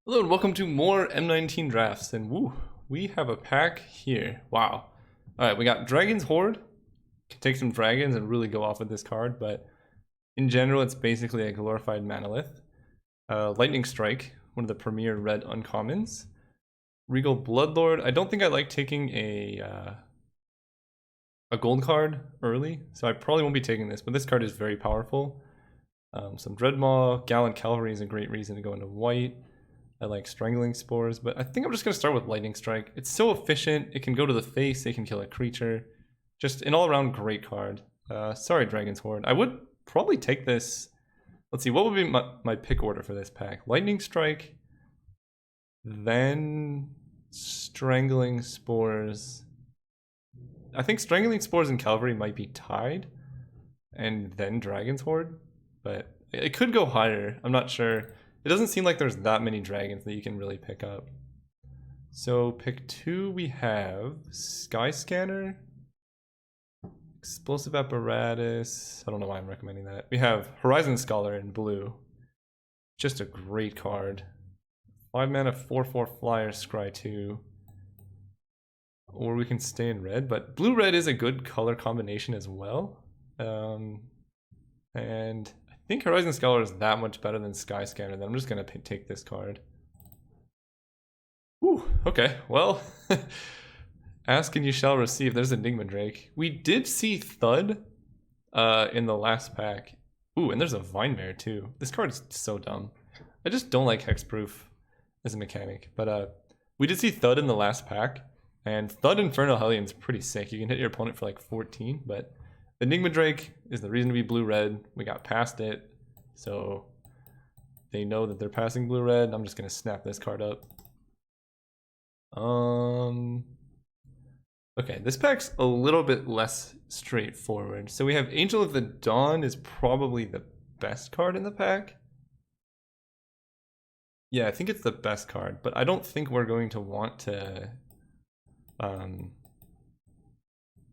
Hello and welcome to more M19 drafts, and woo, we have a pack here. Wow. Alright, we got Dragon's Horde. Can take some dragons and really go off with this card, but in general it's basically a glorified Manalith. Lightning Strike, one of the premier red uncommons. Regal Bloodlord. I don't think I like taking a gold card early, so I probably won't be taking this, but this card is very powerful. Some Dreadmaw, Gallant Cavalry is a great reason to go into white. I like Strangling Spores, but I think I'm just going to start with Lightning Strike. It's so efficient, it can go to the face, it can kill a creature. Just an all-around great card. Sorry, Dragon's Horde. I would probably take this. Let's see, what would be my pick order for this pack? Lightning Strike, then Strangling Spores. I think Strangling Spores and Cavalry might be tied, and then Dragon's Horde, but it could go higher. I'm not sure. It doesn't seem like there's that many dragons that you can really pick up. So pick 2, we have Sky Scanner, Explosive Apparatus. I don't know why I'm recommending that. We have Horizon Scholar in blue. Just a great card. 5 mana, 4/4 flyer, scry 2. Or we can stay in red, but blue-red is a good color combination as well. And I think Horizon Scholar is that much better than Sky Scanner, then I'm just going to take this card. Whew, okay, well, ask and you shall receive. There's Enigma Drake. We did see Thud in the last pack. Ooh, and there's a Vinemare too. This card is so dumb. I just don't like Hexproof as a mechanic, but we did see Thud in the last pack, and Thud Infernal Hellion is pretty sick. You can hit your opponent for like 14, but Enigma Drake is the reason to be blue-red. We got past it, so they know that they're passing blue-red. I'm just gonna snap this card up. Okay, this pack's a little bit less straightforward. So we have Angel of the Dawn is probably the best card in the pack. Yeah, I think it's the best card, but I don't think we're going to want to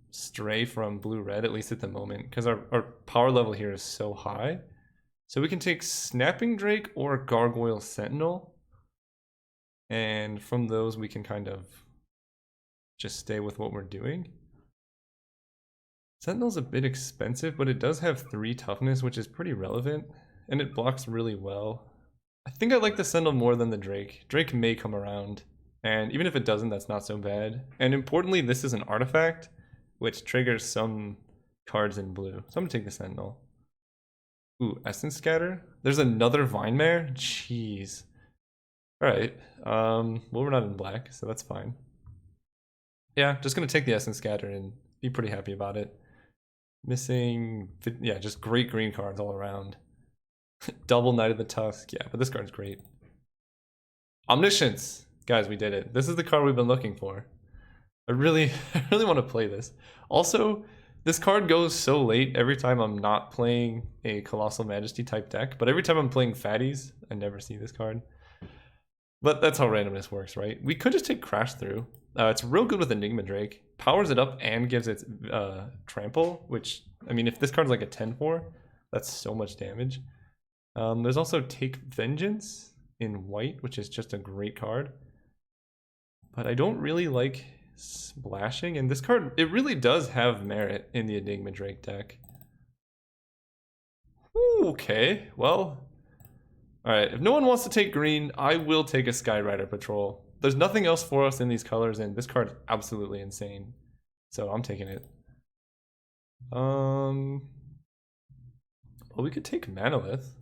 stray from blue-red, at least at the moment, because our power level here is so high. So we can take Snapping Drake or Gargoyle Sentinel, and from those we can kind of just stay with what we're doing. Sentinel's a bit expensive, but it does have 3 toughness, which is pretty relevant, and it blocks really well. I think I like the Sentinel more than the Drake. Drake may come around, and even if it doesn't, that's not so bad. And importantly, this is an artifact, which triggers some cards in blue. So I'm gonna take the Sentinel. Ooh, Essence Scatter? There's another Vinemare? Jeez. Alright, well, we're not in black, so that's fine. Yeah, just gonna take the Essence Scatter and be pretty happy about it. Missing, yeah, just great green cards all around. Double Knight of the Tusk, yeah, but this card's great. Omniscience! Guys, we did it. This is the card we've been looking for. I really want to play this. Also, this card goes so late every time I'm not playing a Colossal Majesty type deck, but every time I'm playing fatties, I never see this card. But that's how randomness works, right? We could just take Crash Through. It's real good with Enigma Drake. Powers it up and gives it trample, which, I mean, if this card's like a 10-4, that's so much damage. There's also Take Vengeance in white, which is just a great card. But I don't really like splashing, and this card, it really does have merit in the Enigma Drake deck. Ooh, okay, well, alright, if no one wants to take green, I will take a Skyrider Patrol. There's nothing else for us in these colors, and this card is absolutely insane. So I'm taking it. Well, we could take Manalith.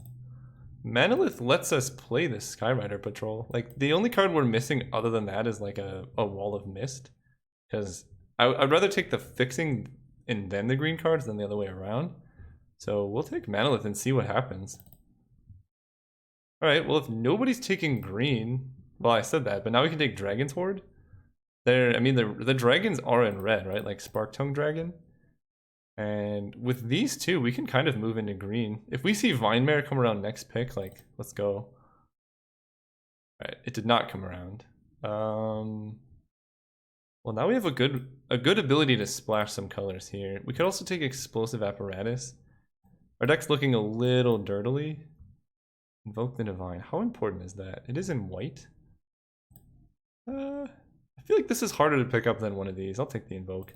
Manalith lets us play this Skyrider Patrol. Like, the only card we're missing other than that is like a Wall of Mist. Because I'd rather take the fixing and then the green cards than the other way around. So we'll take Manalith and see what happens. Alright, well, if nobody's taking green, well, I said that, but now we can take Dragon's Horde. I mean, the dragons are in red, right? Like Spark Tongue Dragon. And with these two, we can kind of move into green. If we see Vinemare come around next pick, like, let's go. Alright, it did not come around. Well, now we have a good ability to splash some colors here. We could also take Explosive Apparatus. Our deck's looking a little dirtily. Invoke the Divine. How important is that? It is in white. I feel like this is harder to pick up than one of these. I'll take the Invoke.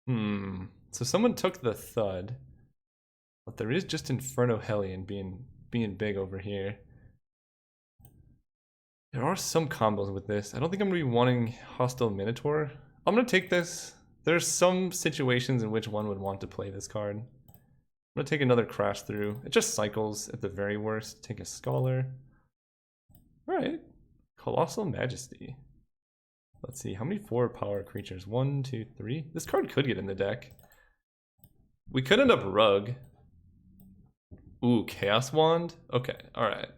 So someone took the Thud. But there is just Inferno Hellion being big over here. There are some combos with this. I don't think I'm going to be wanting Hostile Minotaur. I'm going to take this. There's some situations in which one would want to play this card. I'm going to take another Crash Through. It just cycles at the very worst. Take a Scholar. Alright. Colossal Majesty. Let's see, how many 4-power creatures? 1, 2, 3. This card could get in the deck. We could end up Rug. Ooh, Chaos Wand? Okay, alright.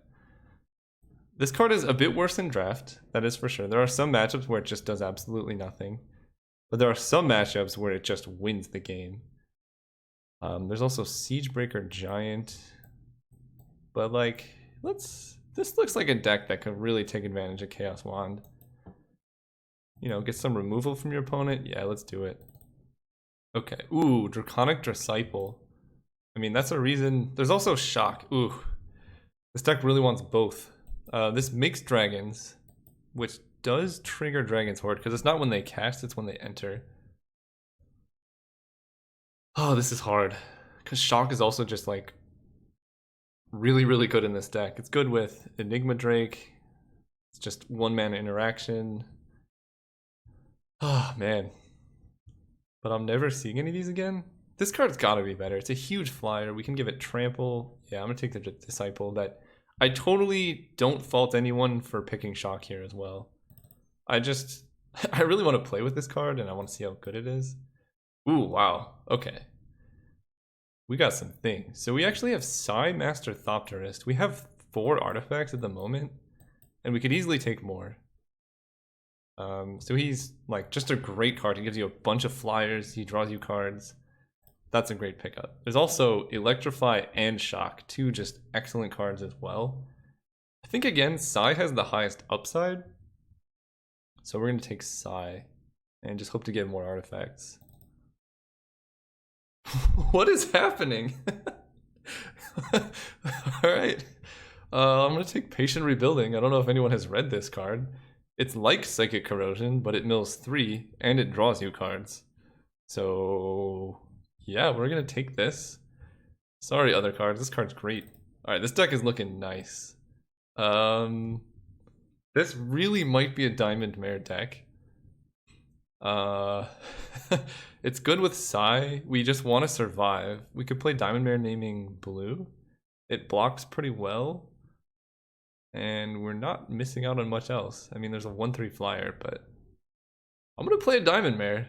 This card is a bit worse in draft, that is for sure. There are some matchups where it just does absolutely nothing. But there are some matchups where it just wins the game. There's also Siegebreaker Giant. But like, this looks like a deck that could really take advantage of Chaos Wand. You know, get some removal from your opponent. Yeah, let's do it. Okay, ooh, Draconic Disciple. I mean, that's a reason. There's also Shock. Ooh, this deck really wants both. This makes dragons, which does trigger Dragon's Horde, because it's not when they cast, it's when they enter. Oh, this is hard, because Shock is also just like really, really good in this deck. It's good with Enigma Drake. It's just 1-mana interaction. Oh, man. But I'm never seeing any of these again. This card's gotta be better. It's a huge flyer. We can give it Trample. Yeah, I'm gonna take the Disciple. That I totally don't fault anyone for picking Shock here as well. I really want to play with this card and I want to see how good it is. Ooh, wow. Okay. We got some things. So we actually have Psy Master Thopterist. We have 4 artifacts at the moment, and we could easily take more. So he's like just a great card. He gives you a bunch of flyers. He draws you cards. That's a great pickup. There's also Electrify and Shock, 2 just excellent cards as well. I think again, Psy has the highest upside. So we're going to take Psy and just hope to get more artifacts. What is happening? Alright. I'm going to take Patient Rebuilding. I don't know if anyone has read this card. It's like Psychic Corrosion, but it mills 3 and it draws you cards. So yeah, we're going to take this. Sorry, other cards. This card's great. Alright, this deck is looking nice. This really might be a Diamond Mare deck. It's good with Psy. We just want to survive. We could play Diamond Mare naming blue. It blocks pretty well. And we're not missing out on much else. I mean, there's a 1/3 flyer, but I'm going to play a Diamond Mare.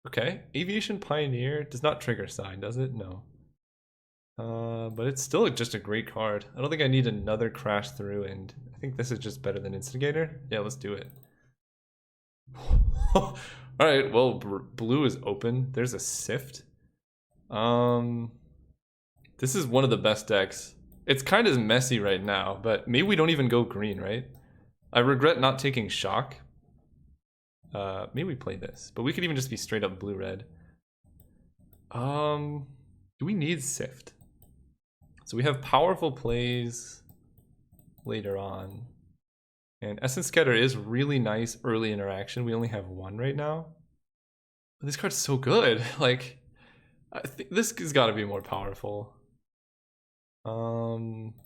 Okay, Aviation Pioneer does not trigger Psy, does it? No. But it's still just a great card. I don't think I need another Crash Through, and I think this is just better than Instigator. Yeah, let's do it. Alright, well, blue is open. There's a Sift. This is one of the best decks. It's kind of messy right now, but maybe we don't even go green, right? I regret not taking Shock. Maybe we play this, but we could even just be straight up blue-red. Do we need Sift? So we have powerful plays later on. And Essence Scatter is really nice early interaction. We only have 1 right now. But this card's so good. Like, I think this has got to be more powerful.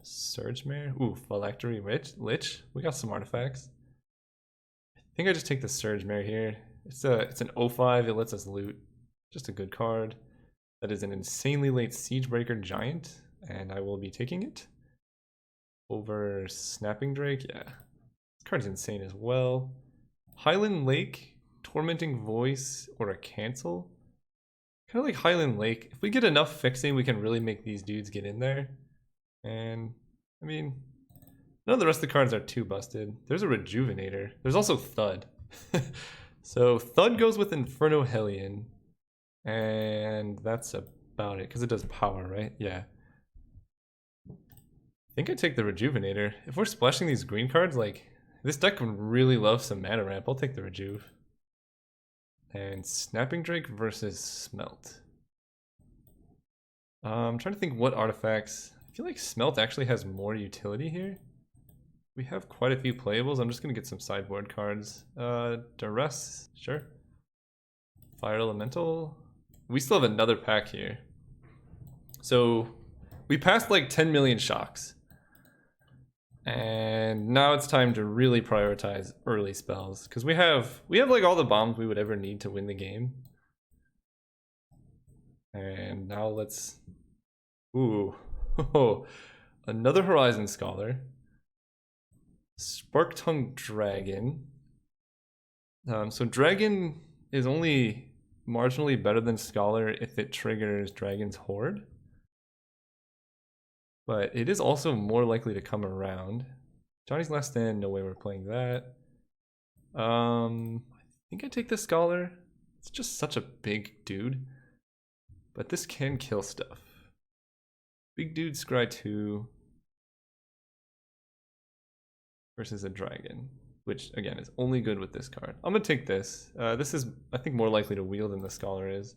Surge Mare. Ooh, Phylactery Lich. We got some artifacts. I think I just take the Surge Mare here. It's an 05. It lets us loot. Just a good card. That is an insanely late Siegebreaker Giant, and I will be taking it over Snapping Drake. Yeah, this card's insane as well. Highland Lake, Tormenting Voice, or a Cancel. Kind of like Highland Lake. If we get enough fixing, we can really make these dudes get in there. And I mean, none of the rest of the cards are too busted. There's a Rejuvenator. There's also Thud. So Thud goes with Inferno Hellion. And that's about it, because it does power, right? Yeah. I think I take the Rejuvenator. If we're splashing these green cards, like, this deck would really love some mana ramp. I'll take the Rejuve. And Snapping Drake versus Smelt. I'm trying to think what artifacts. I feel like Smelt actually has more utility here. We have quite a few playables. I'm just gonna get some sideboard cards. Duress, sure. Fire Elemental. We still have another pack here. So we passed like 10 million shocks. And now it's time to really prioritize early spells. Because we have like all the bombs we would ever need to win the game. And now let's... Ooh. Another Horizon Scholar. Spark Tongue Dragon. So Dragon is only marginally better than Scholar if it triggers Dragon's Horde. But it is also more likely to come around. Johnny's Last Stand, no way we're playing that. I think I take the Scholar. It's just such a big dude. But this can kill stuff. Big dude Scry 2 versus a dragon, which again is only good with this card. I'm gonna take this. This is, I think, more likely to wheel than the Scholar is.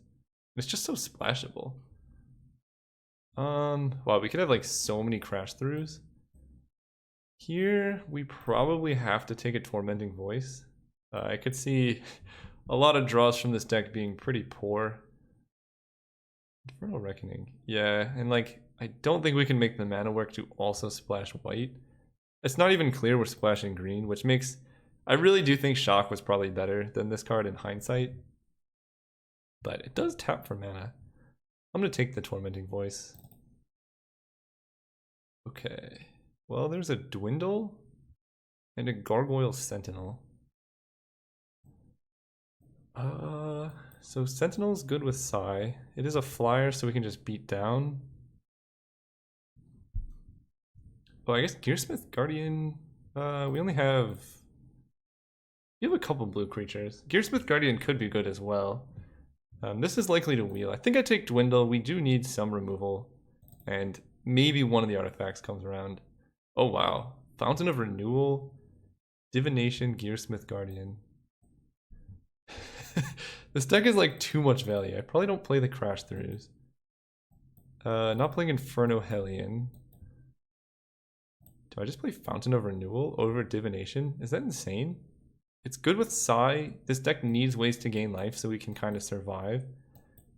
It's just so splashable. Wow, we could have like so many crash throughs. Here, we probably have to take a Tormenting Voice. I could see a lot of draws from this deck being pretty poor. Infernal Reckoning. Yeah, and like, I don't think we can make the mana work to also splash white. It's not even clear we're splashing green, which makes... I really do think Shock was probably better than this card in hindsight. But it does tap for mana. I'm going to take the Tormenting Voice. Okay. Well, there's a Dwindle and a Gargoyle Sentinel. So Sentinel's good with Psy. It is a flyer, so we can just beat down. Oh, I guess Gearsmith Guardian. We only have... We have a couple blue creatures. Gearsmith Guardian could be good as well. This is likely to wheel. I think I take Dwindle. We do need some removal. And maybe one of the artifacts comes around. Oh wow. Fountain of Renewal, Divination, Gearsmith Guardian. This deck is like too much value. I probably don't play the crash throughs. Not playing Inferno Hellion. Do I just play Fountain of Renewal over Divination? Is that insane? It's good with Psy. This deck needs ways to gain life so we can kind of survive.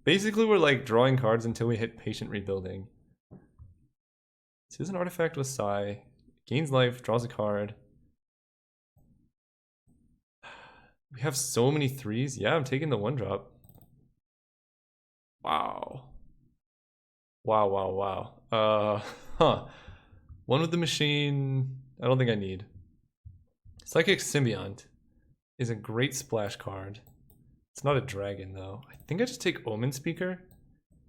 Basically, we're like drawing cards until we hit Patient Rebuilding. This is an artifact with Psy. Gains life, draws a card. We have so many threes. Yeah, I'm taking the 1-drop. Wow. Wow. One with the machine. I don't think I need. Psychic Symbiont is a great splash card. It's not a dragon though. I think I just take Omen Speaker.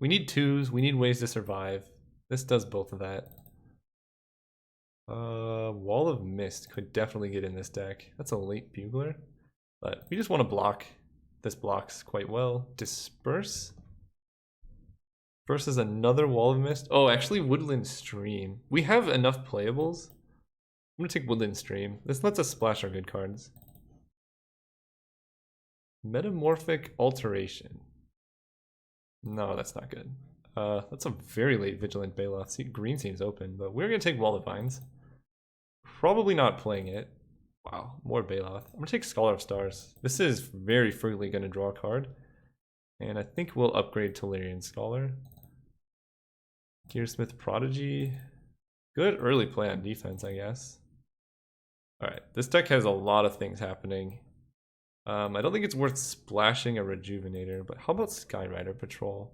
We need 2s. We need ways to survive. This does both of that. Wall of Mist could definitely get in this deck. That's a late Bugler. But we just want to block. This blocks quite well. Disperse versus another Wall of Mist. Oh, actually Woodland Stream. We have enough playables. I'm gonna take Woodland Stream. This lets us splash our good cards. Metamorphic Alteration. No, that's not good. That's a very late Vigilant Baloth. See, green seems open, but we're gonna take Wall of Vines. Probably not playing it. Wow, more Baloth. I'm gonna take Scholar of Stars. This is very freely gonna draw a card. And I think we'll upgrade Tolarian Scholar. Gearsmith Prodigy. Good early play on defense, I guess. Alright, this deck has a lot of things happening. I don't think it's worth splashing a Rejuvenator, but how about Skyrider Patrol?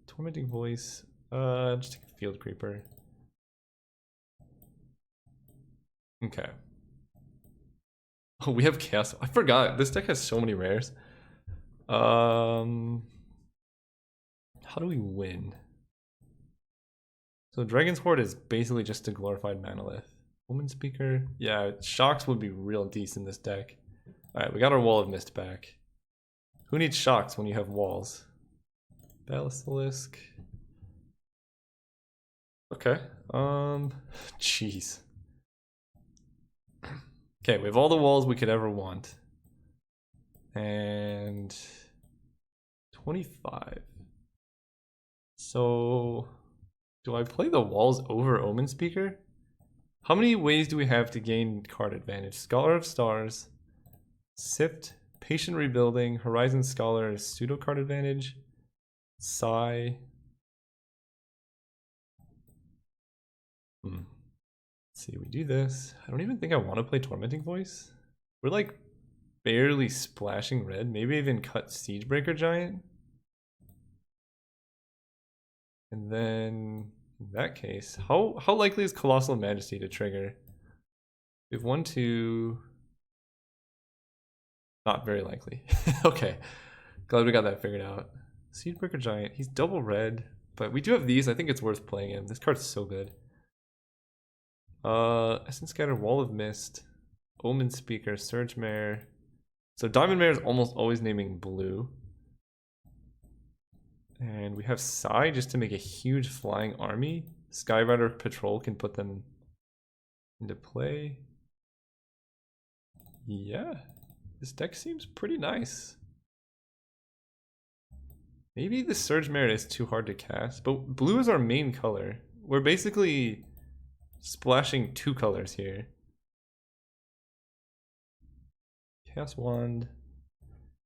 Tormenting Voice. Just take a Field Creeper. Okay. Oh, we have Chaos. I forgot. This deck has so many rares. How do we win? So Dragon's Horde is basically just a glorified Manolith. Woman Speaker. Yeah, Shocks would be real decent in this deck. Alright, we got our Wall of Mist back. Who needs Shocks when you have walls? Basilisk. Okay. Jeez. Okay, we have all the walls we could ever want. And 25. So, do I play the walls over Omen Speaker? How many ways do we have to gain card advantage? Scholar of Stars, Sift, Patient Rebuilding, Horizon Scholar, Pseudo card advantage, Sigh. Let's see, we do this. I don't even think I want to play Tormenting Voice. We're like barely splashing red. Maybe even cut Siegebreaker Giant. And then, in that case, how likely is Colossal Majesty to trigger? We have 1, 2. Not very likely. Okay, glad we got that figured out. Siegebreaker Giant, he's double red, but we do have these. I think it's worth playing him. This card's so good. Essence Scatter, Wall of Mist, Omen Speaker, Surge Mare. So Diamond Mare is almost always naming blue. And we have Psy just to make a huge flying army. Skyrider Patrol can put them into play. Yeah, this deck seems pretty nice. Maybe the Surge Merit is too hard to cast, but blue is our main color. We're basically splashing 2 colors here. Chaos Wand.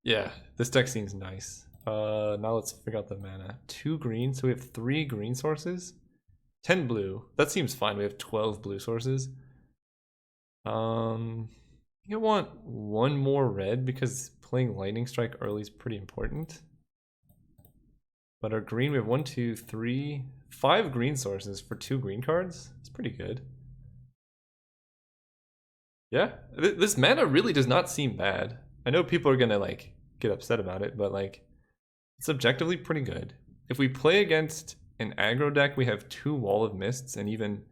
Yeah, this deck seems nice. Now let's figure out the mana. 2 green, so we have 3 green sources. 10 blue. That seems fine. We have 12 blue sources. I think I want 1 more red because playing Lightning Strike early is pretty important. But our green, we have 1, 2, 3, 5 green sources for 2 green cards. It's pretty good. Yeah, this mana really does not seem bad. I know people are gonna like get upset about it, but like it's objectively pretty good. If we play against an aggro deck, we have 2 Wall of Mists and even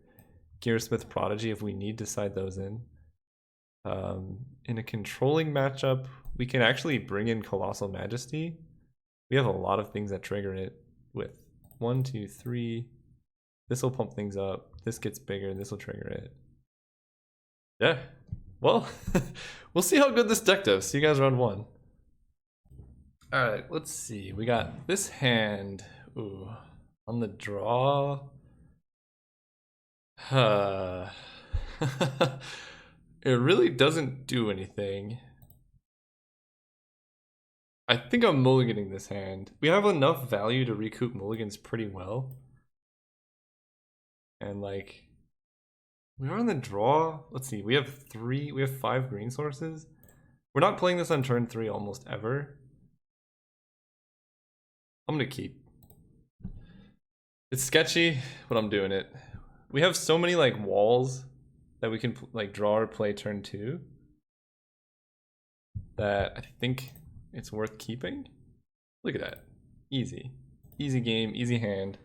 Gearsmith Prodigy if we need to side those in. In a controlling matchup, we can actually bring in Colossal Majesty. We have a lot of things that trigger it with 1, 2, 3. This will pump things up. This gets bigger. This will trigger it. Yeah. Well, we'll see how good this deck does. See you guys round 1. Alright, let's see. We got this hand. Ooh. On the draw. It really doesn't do anything. I think I'm mulliganing this hand. We have enough value to recoup mulligans pretty well. And like, we are on the draw. Let's see, we have 5 green sources. We're not playing this on turn 3 almost ever. I'm gonna keep. It's sketchy, but I'm doing it. We have so many like walls that we can like draw or play turn 2 that I think it's worth keeping. Look at that. Easy. Easy game, easy hand.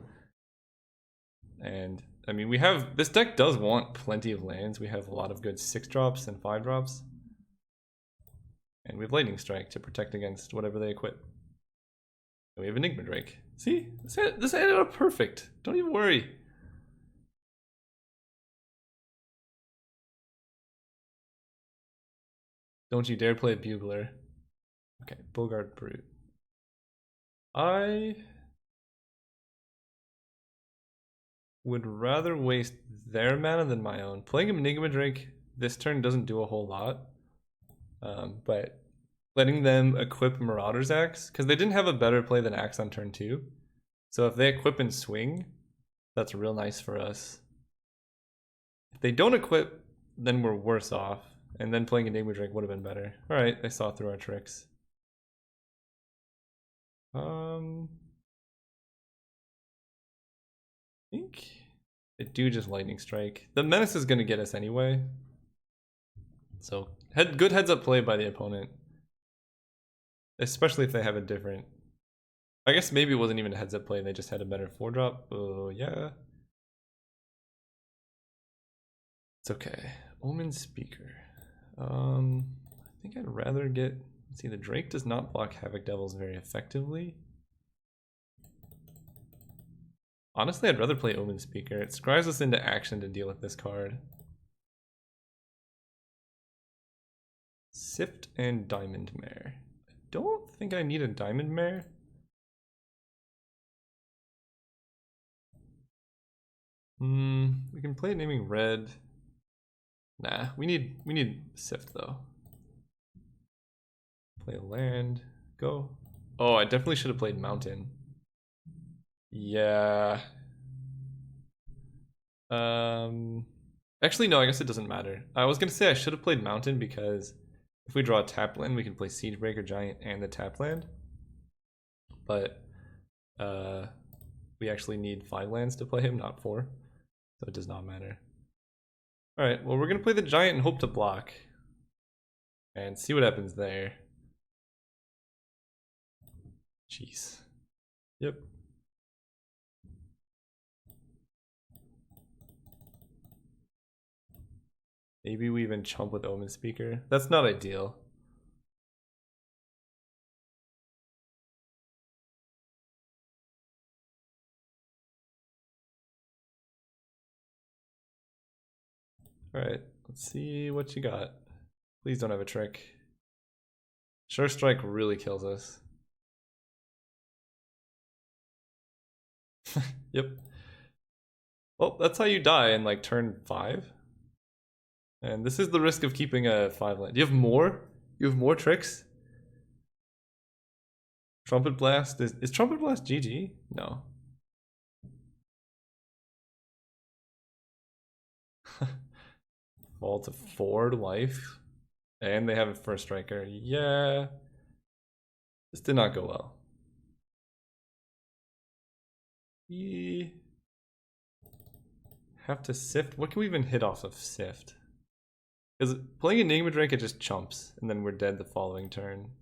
And I mean, we have, this deck does want plenty of lands. We have a lot of good 6-drops and 5-drops. And we have Lightning Strike to protect against whatever they equip. And we have Enigma Drake. See? This ended up perfect. Don't even worry. Don't you dare play a Bugler. Okay, Bogart Brute. I would rather waste their mana than my own. Playing Enigma Drake this turn doesn't do a whole lot. But letting them equip Marauder's Axe, because they didn't have a better play than Axe on turn 2. So if they equip and swing, that's real nice for us. If they don't equip, then we're worse off. And then playing Enigma Drake would have been better. Alright, they saw through our tricks. I think they do just Lightning Strike. The Menace is going to get us anyway. So good heads up play by the opponent. Especially if they have a different... I guess maybe it wasn't even a heads up play, they just had a better 4-drop. Oh yeah. It's okay. Omen Speaker. I think I'd rather get... Let's see, the Drake does not block Havoc Devils very effectively. Honestly, I'd rather play Omen Speaker. It scries us into action to deal with this card. Sift and Diamond Mare. I don't think I need a Diamond Mare. We can play naming red. Nah, we need Sift though. Play land. Go. Oh, I definitely should have played mountain. Yeah. Actually, no, I guess it doesn't matter. I was gonna say I should have played mountain because if we draw a tap land, we can play Siegebreaker Giant and the tap land. But we actually need 5 lands to play him, not 4. So it does not matter. Alright, well we're gonna play the Giant and hope to block. And see what happens there. Jeez. Yep. Maybe we even chump with Omen Speaker. That's not ideal. Alright, let's see what you got. Please don't have a trick. Sure Strike really kills us. Yep. Well, that's how you die in like turn 5. And this is the risk of keeping a 5 land. Do you have more? You have more tricks? Trumpet Blast? Is Trumpet Blast GG? No. Fall to 4 life. And they have a first striker. Yeah. This did not go well. We have to sift. What can we even hit off of sift? Because playing Enigma Drink, it just chumps, and then we're dead the following turn.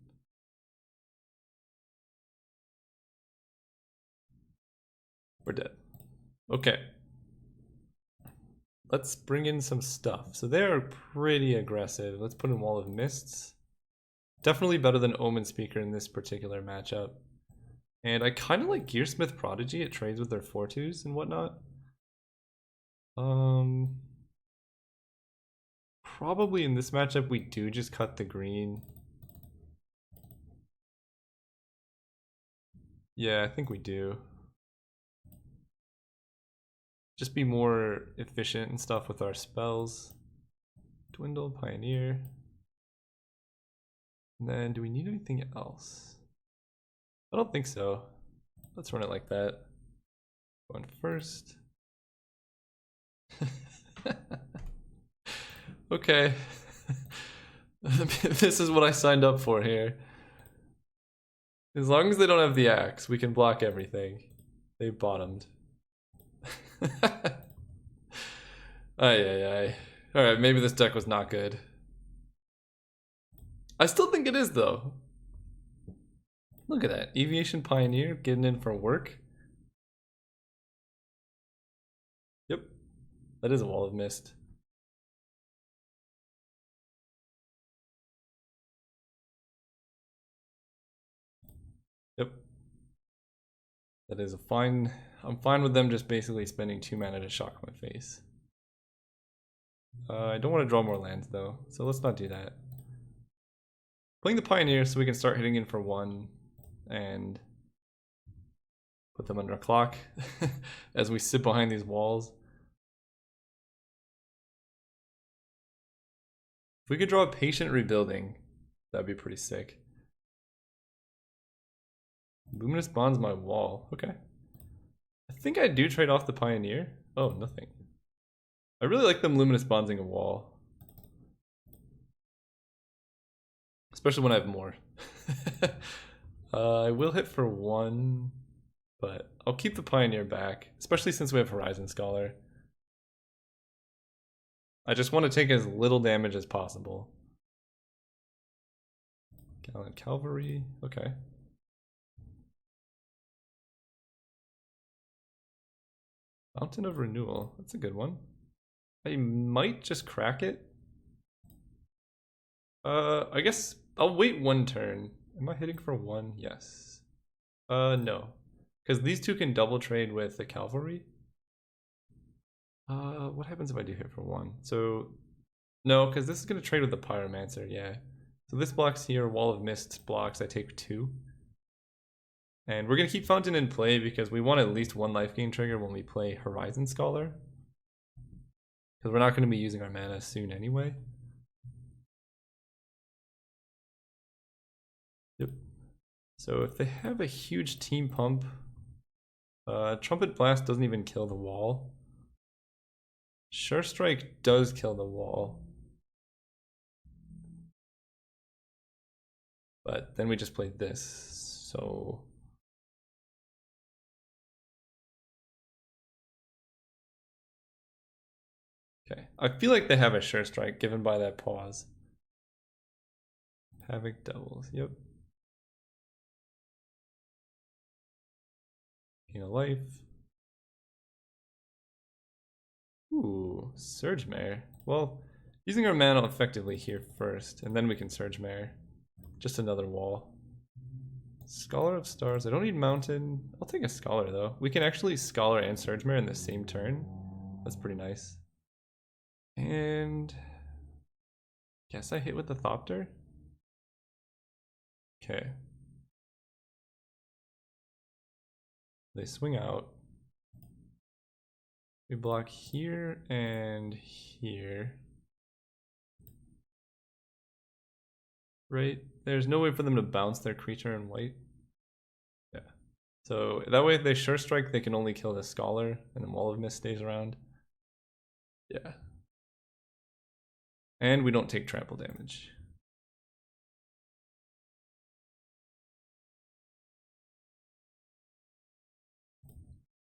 We're dead. Okay. Let's bring in some stuff. So they're pretty aggressive. Let's put in Wall of Mists. Definitely better than Omen Speaker in this particular matchup. And I kind of like Gearsmith Prodigy. It trades with their 4/2s and whatnot. Probably in this matchup we do just cut the green. Yeah, I think we do. Just be more efficient and stuff with our spells. Dwindle, Pioneer. And then do we need anything else? I don't think so. Let's run it like that. Going first. Okay. This is what I signed up for here. As long as they don't have the axe, we can block everything. They bottomed. Ay. Alright, maybe this deck was not good. I still think it is though. Look at that. Aviation Pioneer getting in for work. Yep. That is a Wall of Mist. Yep. That is a fine. I'm fine with them just basically spending 2 mana to shock my face. I don't want to draw more lands though, so let's not do that. Playing the Pioneer so we can start hitting in for 1 and put them under a clock as we sit behind these walls. If we could draw a Patient Rebuilding, that'd be pretty sick. Luminous Bond's my wall. Okay. I think I do trade off the Pioneer. Oh, nothing. I really like them Luminous Bondsing a wall. Especially when I have more. I will hit for 1, but I'll keep the Pioneer back, especially since we have Horizon Scholar. I just want to take as little damage as possible. Gallant Cavalry, okay. Fountain of Renewal, that's a good one. I might just crack it. I guess I'll wait 1 turn. Am I hitting for 1? Yes. No. Because these 2 can double trade with the Cavalry. What happens if I do hit for 1? So, no, because this is going to trade with the Pyromancer, yeah. So this blocks here, Wall of Mist blocks, I take 2. And we're going to keep Fountain in play because we want at least one life gain trigger when we play Horizon Scholar. Because we're not going to be using our mana soon anyway. Yep. So if they have a huge team pump, Trumpet Blast doesn't even kill the wall. Sure Strike does kill the wall. But then we just played this, so... Okay, I feel like they have a Sure Strike given by that pause. Havoc Devils, yep. Gain a life. Ooh, Surge Mare. Well, using our mana effectively here first, and then we can Surge Mare. Just another wall. Scholar of Stars. I don't need Mountain. I'll take a Scholar though. We can actually Scholar and Surge Mare in the same turn. That's pretty nice. And guess I hit with the Thopter. Okay. They swing out. We block here and here. Right? There's no way for them to bounce their creature in white. Yeah. So that way if they Sure Strike, they can only kill the Scholar, and then Wall of Mist stays around. Yeah. And we don't take trample damage.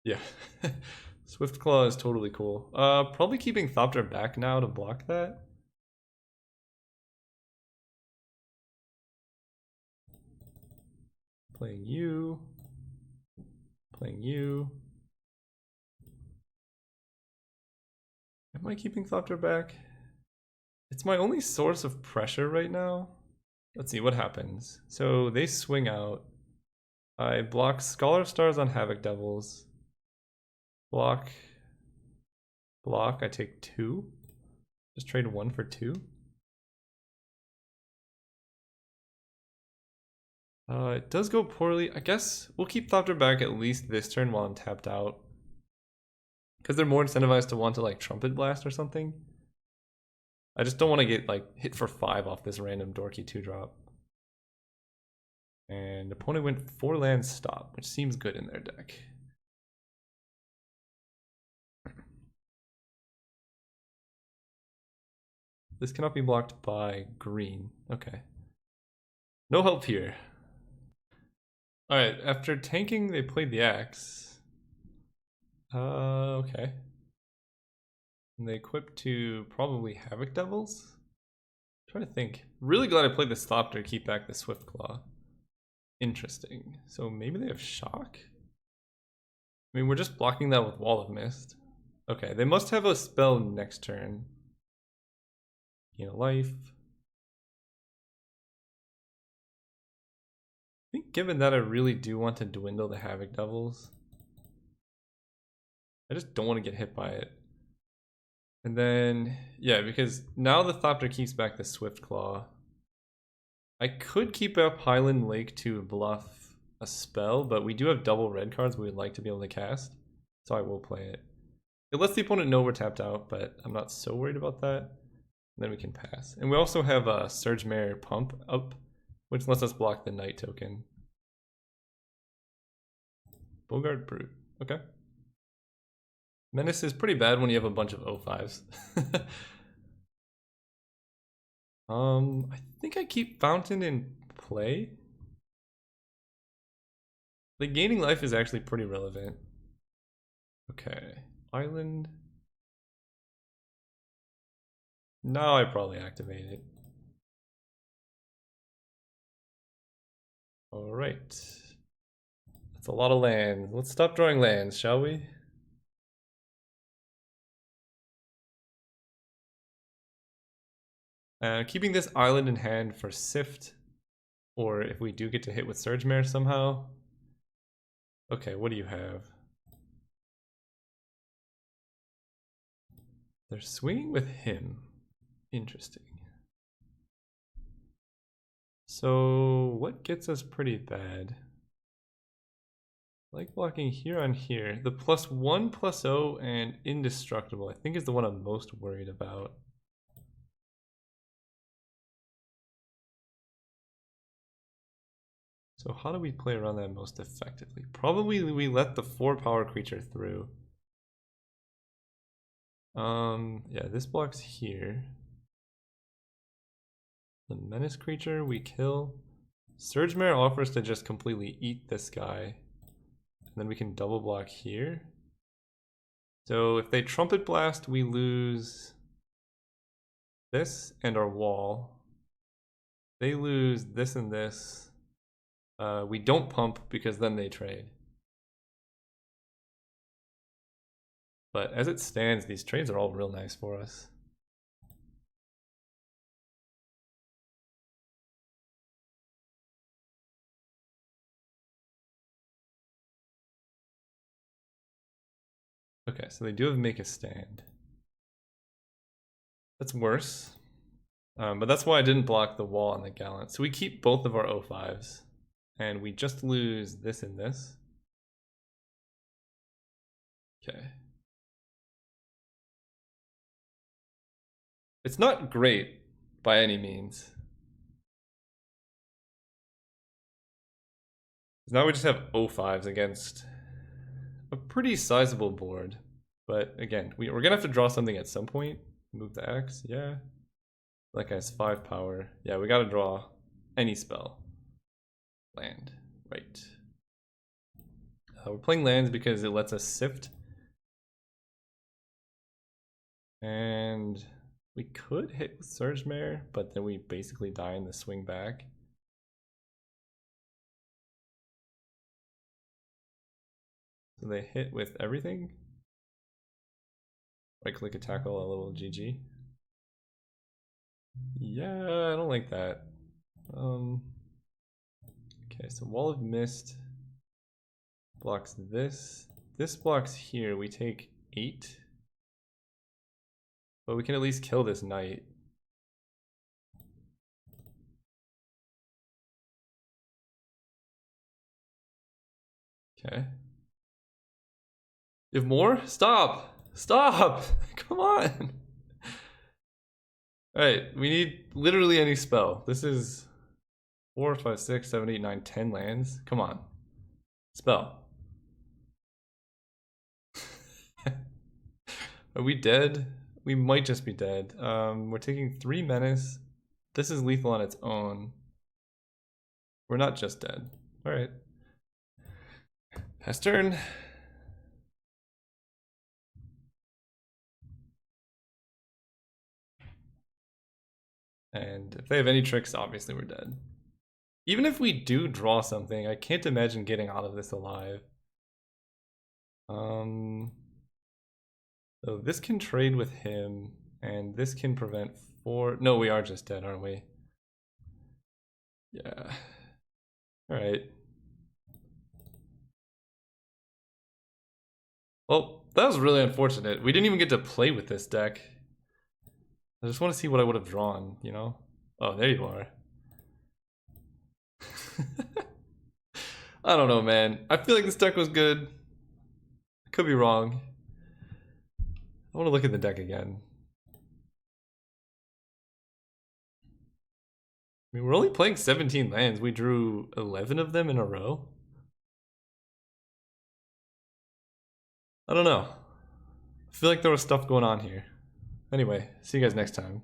Yeah. Swift Claw is totally cool. Probably keeping Thopter back now to block that. Playing you. Playing you. Am I keeping Thopter back? It's my only source of pressure right now. Let's see what happens. So they swing out. I block Scholar of Stars on Havoc Devils. Block. Block. I take 2. Just trade 1 for 2. It does go poorly. I guess we'll keep Thopter back at least this turn while I'm tapped out. Because they're more incentivized to want to like Trumpet Blast or something. I just don't want to get like hit for 5 off this random dorky 2-drop. And opponent went 4 land stop, which seems good in their deck. This cannot be blocked by green. Okay. No help here. Alright, after tanking, they played the axe. Okay. And they equipped to probably Havoc Devils? I'm trying to think. Really glad I played the Thopter to keep back the Swift Claw. Interesting. So maybe they have Shock? I mean, we're just blocking that with Wall of Mist. Okay, they must have a spell next turn. Gain a life. I think given that I really do want to dwindle the Havoc Devils. I just don't want to get hit by it. And then, yeah, because now the Thopter keeps back the Swift Claw. I could keep up Highland Lake to bluff a spell, but we do have double red cards we would like to be able to cast. So I will play it. It lets the opponent know we're tapped out, but I'm not so worried about that. And then we can pass. And we also have a Surge Mare Pump up, which lets us block the Knight token. Bogart Brute. Okay. Menace is pretty bad when you have a bunch of O5s. I think I keep Fountain in play. The gaining life is actually pretty relevant. Okay. Island. Now I probably activate it. Alright. That's a lot of land. Let's stop drawing lands, shall we? Keeping this island in hand for Sift, or if we do get to hit with Surge Mare somehow. Okay, what do you have? They're swinging with him. Interesting. So, what gets us pretty bad? Like blocking here on here. The +1, +0, and indestructible, I think is the one I'm most worried about. So how do we play around that most effectively? Probably we let the 4-power creature through. Yeah, this blocks here. The menace creature we kill. Surge Mare offers to just completely eat this guy. And then we can double block here. So if they Trumpet Blast, we lose this and our wall. They lose this and this. We don't pump because then they trade. But as it stands, these trades are all real nice for us. Okay, so they do have make a stand. That's worse. But that's why I didn't block the wall on the Gallant. So we keep both of our O5s. And we just lose this and this. Okay. It's not great by any means. Now we just have O5s against a pretty sizable board. But again, we're gonna have to draw something at some point. Move the X, yeah. That guy's 5 power. Yeah, we gotta draw any spell. Land, right. We're playing lands because it lets us sift. And we could hit with Surge Mare, but then we basically die in the swing back. So they hit with everything. Right click a tackle, a little GG. Yeah, I don't like that. Okay, so Wall of Mist blocks this. This blocks here. We take 8. But we can at least kill this knight. Okay. You have more? Stop! Stop! Come on! Alright, we need literally any spell. This is 4, 5, 6, 7, 8, 9, 10 lands. Come on. Spell. Are we dead? We might just be dead. We're taking 3 menace. This is lethal on its own. We're not just dead. Alright. Pass turn. And if they have any tricks, obviously we're dead. Even if we do draw something, I can't imagine getting out of this alive. So this can trade with him, and this can prevent 4. No, we are just dead, aren't we? Yeah. Alright. Well, that was really unfortunate. We didn't even get to play with this deck. I just want to see what I would have drawn, you know? Oh, there you are. I don't know, man. I feel like this deck was good. I could be wrong. I want to look at the deck again. I mean, we're only playing 17 lands. We drew 11 of them in a row. I don't know. I feel like there was stuff going on here. Anyway, see you guys next time.